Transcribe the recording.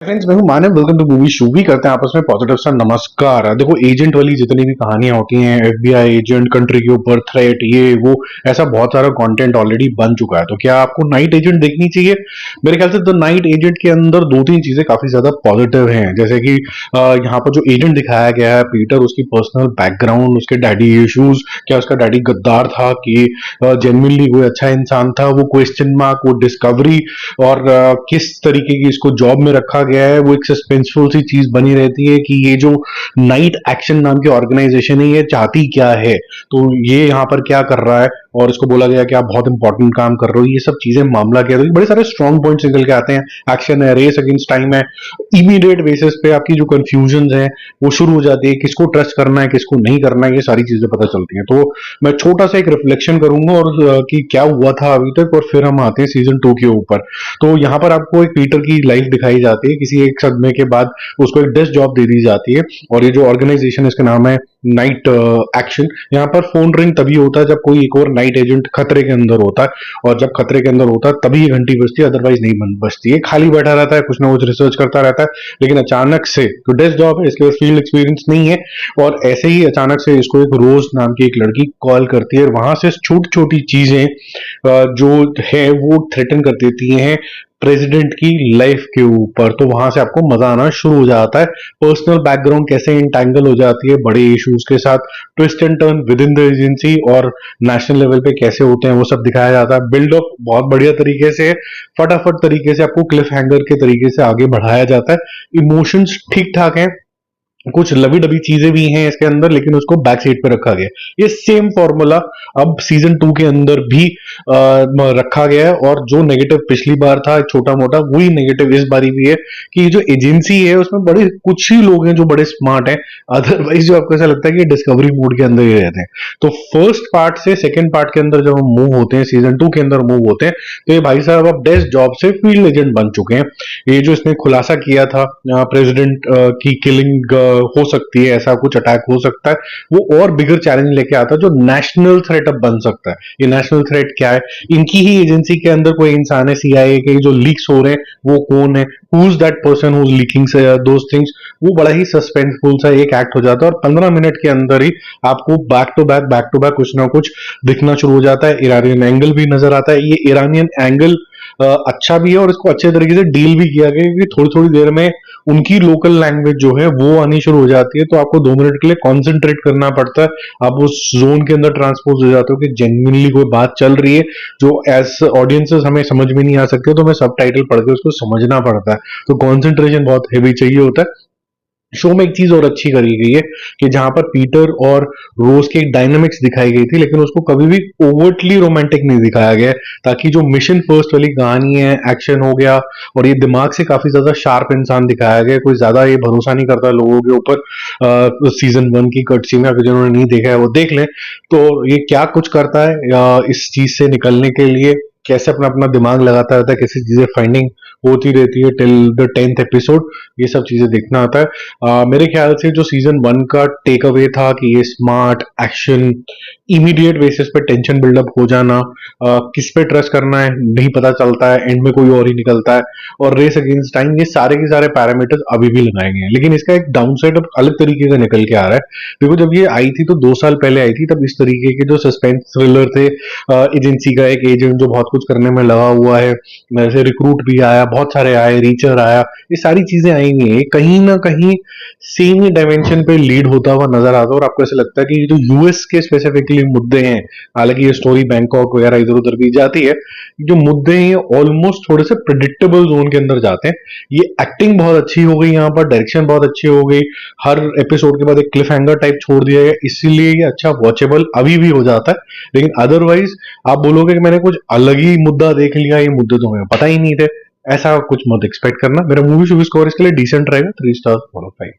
Friends, मैं हूं Manav. Welcome to Movie Shoovy. करते हैं आपस में पॉजिटिव सा नमस्कार। देखो, एजेंट वाली जितनी भी कहानियां होती हैं, एफबीआई एजेंट, कंट्री के ऊपर थ्रेट, ये वो, ऐसा बहुत सारा कंटेंट ऑलरेडी बन चुका है। तो क्या आपको नाइट एजेंट देखनी चाहिए? मेरे ख्याल से द नाइट एजेंट के अंदर दो तीन चीजें काफी ज्यादा पॉजिटिव हैं। जैसे कि यहाँ पर जो एजेंट दिखाया गया है पीटर, उसकी पर्सनल बैकग्राउंड, उसके डैडी इश्यूज, क्या उसका डैडी गद्दार था कि जेन्युइनली कोई अच्छा इंसान था, वो क्वेश्चन मार्क, वो डिस्कवरी, और किस तरीके की इसको जॉब में रखा गया है, वो एक सस्पेंसफुल सी चीज बनी रहती है कि ये जो नाइट एक्शन नाम की ऑर्गेनाइजेशन है ये चाहती क्या है, तो ये यहाँ पर क्या कर रहा है, और इसको बोला गया कि आप बहुत इंपॉर्टेंट काम कर रहे हो, ये सब चीजें मामला क्या है। तो बड़े सारे स्ट्रॉन्ग पॉइंट्स निकल के आते हैं। एक्शन है, रेस अगेंस्ट टाइम है, इमीडिएट बेसिस पे आपकी जो कंफ्यूजन है वो शुरू हो जाती है, किसको ट्रस्ट करना है किसको नहीं करना है, ये सारी चीजें पता चलती हैं। तो मैं छोटा सा एक रिफ्लेक्शन करूंगा और कि क्या हुआ था अभी तक, और फिर हम आते हैं सीजन 2 के ऊपर। तो यहाँ पर आपको एक पीटर की लाइफ दिखाई जाती है। किसी एक सदमे के बाद उसको एक डेस्क जॉब दे दी जाती है, और ये जो ऑर्गेनाइजेशन है इसका नाम है नाइट एक्शन। यहाँ पर फोन रिंग तभी होता है जब कोई एक और नाइट एजेंट खतरे के अंदर होता है, और जब खतरे के अंदर होता है तभी ये घंटी बजती है, अदरवाइज नहीं बजती है। खाली बैठा रहता है, कुछ ना कुछ रिसर्च करता रहता है, लेकिन अचानक से, तो डेस्क जॉब है, इसके पास फील्ड एक्सपीरियंस नहीं है, और ऐसे ही अचानक से इसको एक रोज नाम की एक लड़की कॉल करती है, और वहां से छोटी छोटी चीजें जो है वो थ्रेटन कर देती हैं प्रेसिडेंट की लाइफ के ऊपर। तो वहां से आपको मजा आना शुरू हो जाता है। पर्सनल बैकग्राउंड कैसे इंटैंगल हो जाती है बड़े इश्यूज के साथ, twist and turn with in the agency और नेशनल लेवल पे कैसे होते हैं वो सब दिखाया जाता है। बिल्डअप बहुत बढ़िया तरीके से, फटाफट तरीके से आपको क्लिफ हैंगर के तरीके से आगे बढ़ाया जाता है। इमोशंस ठीक ठाक हैं, कुछ लवी डबी चीजें भी हैं इसके अंदर, लेकिन उसको बैक सीट पे रखा गया। ये सेम फॉर्मूला अब सीजन 2 के अंदर भी रखा गया है, और जो नेगेटिव पिछली बार था छोटा मोटा, वही नेगेटिव इस बारी भी है कि जो एजेंसी है उसमें बड़े कुछ ही लोग हैं जो बड़े स्मार्ट हैं, अदरवाइज जो आपको ऐसा लगता है कि डिस्कवरी मोड के अंदर ही रहते हैं। तो फर्स्ट पार्ट से सेकेंड पार्ट के अंदर जब हम मूव होते हैं, सीजन 2 के अंदर मूव होते हैं, तो ये भाई साहब अब डेस्क जॉब से फील्ड एजेंट बन चुके हैं। ये जो इसने खुलासा किया था प्रेसिडेंट की किलिंग हो सकती है, ऐसा कुछ अटैक हो सकता है, वो और बिगर चैलेंज लेके आता है जो नेशनल थ्रेट अब बन सकता है। ये नेशनल थ्रेट क्या है? इनकी ही एजेंसी के अंदर कोई इंसान है, सीआईए के जो लीक्स हो रहे हैं वो कौन है, who is that person who is leaking those things. वो बड़ा ही सस्पेंसफुल सा एक एक्ट हो जाता है, और 15 मिनट के अंदर ही आपको बैक टू बैक कुछ ना कुछ दिखना शुरू हो जाता है। ईरानियन एंगल भी नजर आता है। ये ईरानियन एंगल अच्छा भी है, और इसको अच्छे तरीके से डील भी किया गया, क्योंकि थोड़ी थोड़ी देर में उनकी लोकल लैंग्वेज जो है वो आनी शुरू हो जाती है, तो आपको 2 मिनट के लिए कॉन्सेंट्रेट करना पड़ता है। आप उस जोन के अंदर ट्रांसपोज हो जाते हो कि जेन्युइनली कोई बात चल रही है जो एज ऑडियंसेस हमें समझ में नहीं आ सकते, तो हमें सब टाइटल पढ़ के उसको समझना पड़ता है। तो कॉन्सेंट्रेशन बहुत हेवी चाहिए होता है। शो में एक चीज और अच्छी करी गई है कि जहां पर पीटर और रोज की एक डायनामिक्स दिखाई गई थी, लेकिन उसको कभी भी ओवर्टली रोमांटिक नहीं दिखाया गया, ताकि जो मिशन फर्स्ट वाली कहानी है, एक्शन हो गया, और ये दिमाग से काफी ज्यादा शार्प इंसान दिखाया गया। कोई ज्यादा ये भरोसा नहीं करता लोगों के ऊपर। सीजन 1 की कट सीन में जिन्होंने नहीं देखा है वो देख लें। तो ये क्या कुछ करता है इस चीज से निकलने के लिए, कैसे अपना अपना दिमाग लगाता रहता है, कैसी चीजें फाइंडिंग होती रहती है टिल द 10th एपिसोड, ये सब चीजें देखना आता है। मेरे ख्याल से जो सीजन 1 का टेक अवे था कि ये स्मार्ट एक्शन, इमीडिएट बेसिस पे टेंशन बिल्डअप हो जाना, किस पे ट्रस्ट करना है नहीं पता चलता है, एंड में कोई और ही निकलता है, और रेस अगेंस्ट टाइम, ये सारे के सारे पैरामीटर्स अभी भी लगाए गए हैं। लेकिन इसका एक डाउन साइड अब अलग तरीके का निकल के आ रहा है। देखो, जब ये आई थी तो 2 साल पहले आई थी, तब इस तरीके के जो सस्पेंस थ्रिलर थे, एजेंसी का एक एजेंट जो बहुत कुछ करने में लगा हुआ है, वैसे रिक्रूट भी आया, बहुत सारे आए, रीचर आया, ये सारी चीजें आई नहीं है, कहीं ना कहीं सेम ही डायमेंशन पे लीड होता हुआ नजर आता है। और आपको ऐसा लगता है कि ये जो यूएस के स्पेसिफिकली मुद्दे हैं, हालांकि ये स्टोरी बैंकॉक वगैरह इधर उधर भी जाती है, जो मुद्दे हैं ऑलमोस्ट थोड़े से प्रिडिक्टेबल जोन के अंदर जाते हैं। ये एक्टिंग बहुत अच्छी हो गई, यहाँ पर डायरेक्शन बहुत अच्छी हो गई, हर एपिसोड के बाद एक क्लिफ हैंगर टाइप छोड़ दिया गया, इसीलिए ये अच्छा वॉचेबल अभी भी हो जाता है। लेकिन अदरवाइज आप बोलोगे कि मैंने कुछ अलग ही मुद्दा देख लिया, ये मुद्दे तो हमें पता ही नहीं थे, ऐसा कुछ मत एक्सपेक्ट करना। मेरा मूवी शूवी स्कोर इसके लिए डिसेंट रहेगा, 3 स्टार 4 5।